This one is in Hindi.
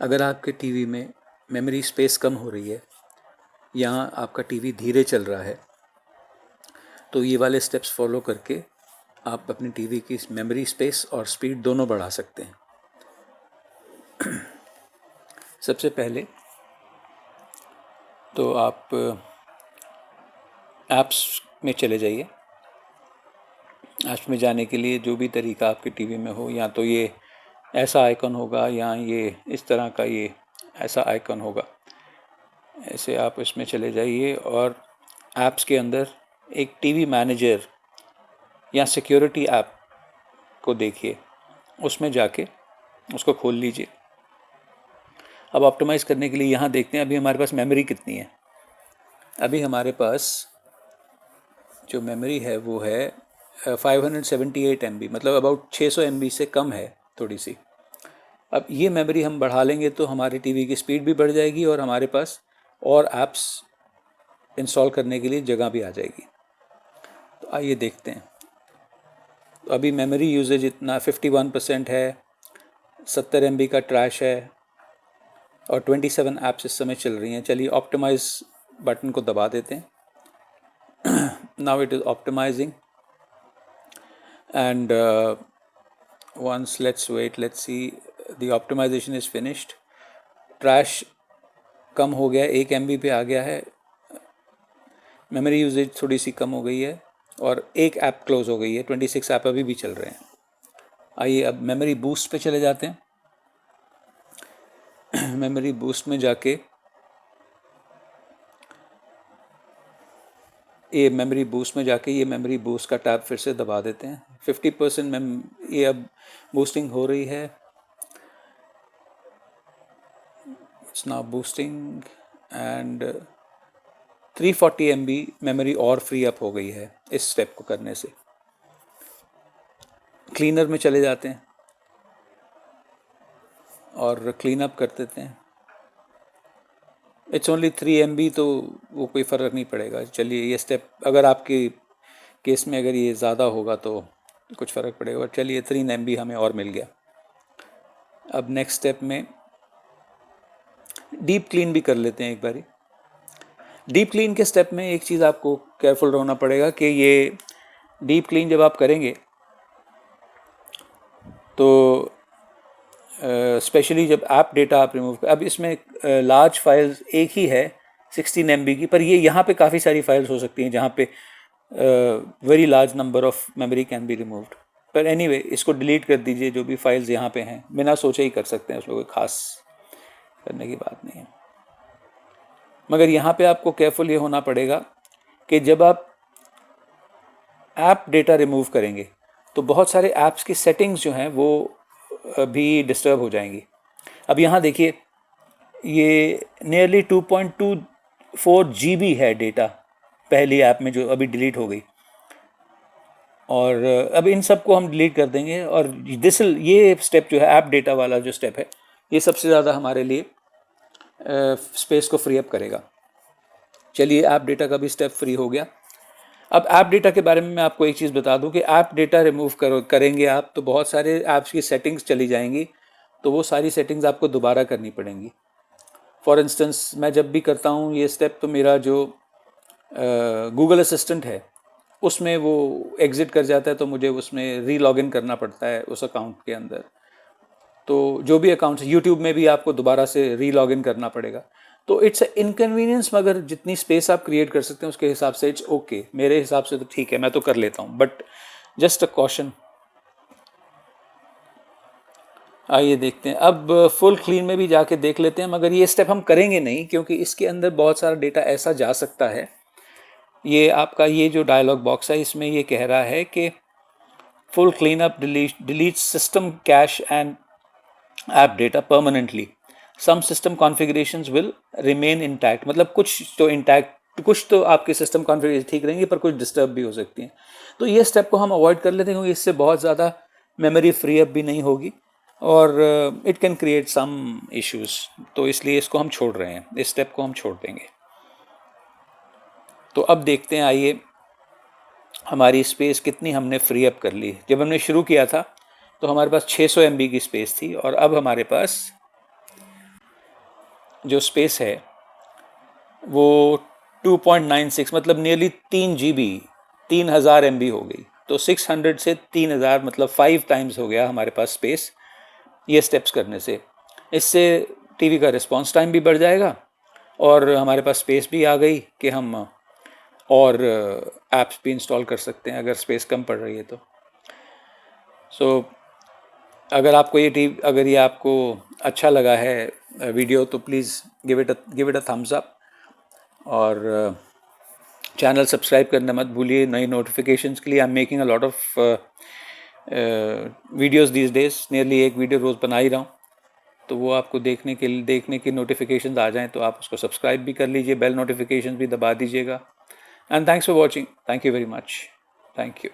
अगर आपके टीवी में मेमोरी स्पेस कम हो रही है या आपका टीवी धीरे चल रहा है तो ये वाले स्टेप्स फॉलो करके आप अपनी टीवी की मेमोरी स्पेस और स्पीड दोनों बढ़ा सकते हैं। सबसे पहले तो आप ऐप्स में चले जाइए। ऐप्स में जाने के लिए जो भी तरीका आपके टीवी में हो, या तो ये ऐसा आइकन होगा या ये इस तरह का ये ऐसा आइकन होगा, ऐसे आप इसमें चले जाइए और ऐप्स के अंदर एक टीवी मैनेजर या सिक्योरिटी ऐप को देखिए, उसमें जाके उसको खोल लीजिए। अब ऑप्टिमाइज़ करने के लिए यहाँ देखते हैं अभी हमारे पास मेमोरी कितनी है। अभी हमारे पास जो मेमोरी है वो है 578 MB, मतलब अबाउट 600 MB से कम है थोड़ी सी। अब ये मेमोरी हम बढ़ा लेंगे तो हमारी टीवी की स्पीड भी बढ़ जाएगी और हमारे पास और ऐप्स इंस्टॉल करने के लिए जगह भी आ जाएगी। तो आइए देखते हैं। तो अभी मेमोरी यूजेज इतना 51% है, 70 MB का ट्रैश है और 27 ऐप्स इस समय चल रही हैं। चलिए ऑप्टिमाइज बटन को दबा देते हैं। Now it is optimizing and once let's see the optimization is finished। Trash कम हो गया, 1 MB पे आ गया है, मेमोरी यूजेज थोड़ी सी कम हो गई है और एक ऐप क्लोज हो गई है, 26 ऐप अभी भी चल रहे हैं। आइए अब मेमोरी बूस्ट पे चले जाते हैं। मेमोरी बूस्ट में जाके ये मेमोरी बूस्ट का टैब फिर से दबा देते हैं। 50% ये अब बूस्टिंग हो रही है। It's now boosting and 340 MB memory और फ्री अप हो गई है इस स्टेप को करने से। क्लीनर में चले जाते हैं और क्लीन अप कर देते हैं। इट्स ओनली 3 MB, तो वो कोई फ़र्क नहीं पड़ेगा। चलिए ये स्टेप अगर आपके केस में अगर ये ज़्यादा होगा तो कुछ फ़र्क पड़ेगा। चलिए 3 MB हमें और मिल गया। अब नेक्स्ट स्टेप में डीप क्लीन भी कर लेते हैं एक बारी। डीप क्लीन के स्टेप में एक चीज़ आपको केयरफुल रहना पड़ेगा कि ये डीप क्लीन जब आप करेंगे तो स्पेशली जब ऐप डेटा आप रिमूव अब इसमें लार्ज फाइल्स एक ही है 16 MB की, पर ये यहाँ पे काफ़ी सारी फाइल्स हो सकती हैं जहाँ पे very large number of memory can be removed. पर एनीवे इसको डिलीट कर दीजिए, जो भी फाइल्स यहाँ पे हैं बिना सोचे ही कर सकते हैं, उसमें कोई खास करने की बात नहीं है। मगर यहाँ पे आपको केयरफुल ये होना पड़ेगा कि जब आप ऐप डेटा रिमूव करेंगे तो बहुत सारे ऐप्स की सेटिंग्स जो हैं वो भी डिस्टर्ब हो जाएंगी। अब यहाँ देखिए ये नियरली 2.24 GB है डेटा पहली ऐप में जो अभी डिलीट हो गई, और अब इन सब को हम डिलीट कर देंगे। और ये स्टेप जो है ऐप डेटा वाला जो स्टेप है ये सबसे ज़्यादा हमारे लिए स्पेस को फ्री अप करेगा। चलिए ऐप डेटा का भी स्टेप फ्री हो गया। अब ऐप डेटा के बारे में मैं आपको एक चीज़ बता दूं कि ऐप डेटा रिमूव करेंगे आप तो बहुत सारे ऐप्स की सेटिंग्स चली जाएंगी, तो वो सारी सेटिंग्स आपको दोबारा करनी पड़ेंगी। फॉर इंस्टेंस मैं जब भी करता हूँ ये स्टेप तो मेरा जो गूगल असिस्टेंट है उसमें वो एग्ज़िट कर जाता है, तो मुझे उसमें री लॉगिन करना पड़ता है उस अकाउंट के अंदर। तो जो भी अकाउंट है यूट्यूब में भी आपको दोबारा से री लॉगिन करना पड़ेगा। तो इट्स इनकन्वीनियंस, मगर जितनी स्पेस आप क्रिएट कर सकते हैं उसके हिसाब से इट्स ओके। मेरे हिसाब से तो ठीक है, मैं तो कर लेता हूँ, बट जस्ट अ कॉशन। आइए देखते हैं अब फुल क्लीन में भी जाके देख लेते हैं, मगर ये स्टेप हम करेंगे नहीं क्योंकि इसके अंदर बहुत सारा डेटा ऐसा जा सकता है। ये आपका ये जो डायलॉग बॉक्स है इसमें ये कह रहा है कि full clean up delete system cache and app data permanently, some system configurations will remain intact. मतलब कुछ तो आपके सिस्टम कॉन्फ़िगरेशन ठीक रहेंगे पर कुछ डिस्टर्ब भी हो सकती हैं। तो ये स्टेप को हम अवॉइड कर लेते हैं क्योंकि इससे बहुत ज़्यादा मेमोरी फ्री अप भी नहीं होगी और it can create some issues, तो इसलिए इसको हम छोड़ रहे हैं, इस स्टेप को हम छोड़ देंगे। तो अब देखते हैं, आइए हमारी स्पेस कितनी हमने फ्री अप कर ली। जब हमने शुरू किया था तो हमारे पास 600 MB की स्पेस थी और अब हमारे पास जो स्पेस है वो 2.96 मतलब नियरली 3 GB 3000 MB हो गई। तो 600 से 3000 मतलब 5 टाइम्स हो गया हमारे पास स्पेस ये स्टेप्स करने से। इससे टीवी का रिस्पॉन्स टाइम भी बढ़ जाएगा और हमारे पास स्पेस भी आ गई कि हम और ऐप्स भी इंस्टॉल कर सकते हैं अगर स्पेस कम पड़ रही है तो। सो अगर आपको अच्छा लगा है वीडियो तो please give it a thumbs up और चैनल सब्सक्राइब करना मत भूलिए। नई नोटिफिकेशंस के लिए I am making a lot of videos these days, nearly एक वीडियो रोज़ बना ही रहा हूँ। तो वो आपको देखने की नोटिफिकेशंस आ जाएं तो आप उसको सब्सक्राइब भी कर लीजिए, बेल नोटिफिकेशन भी दबा दीजिएगा। And thanks for watching, thank you very much, thank you.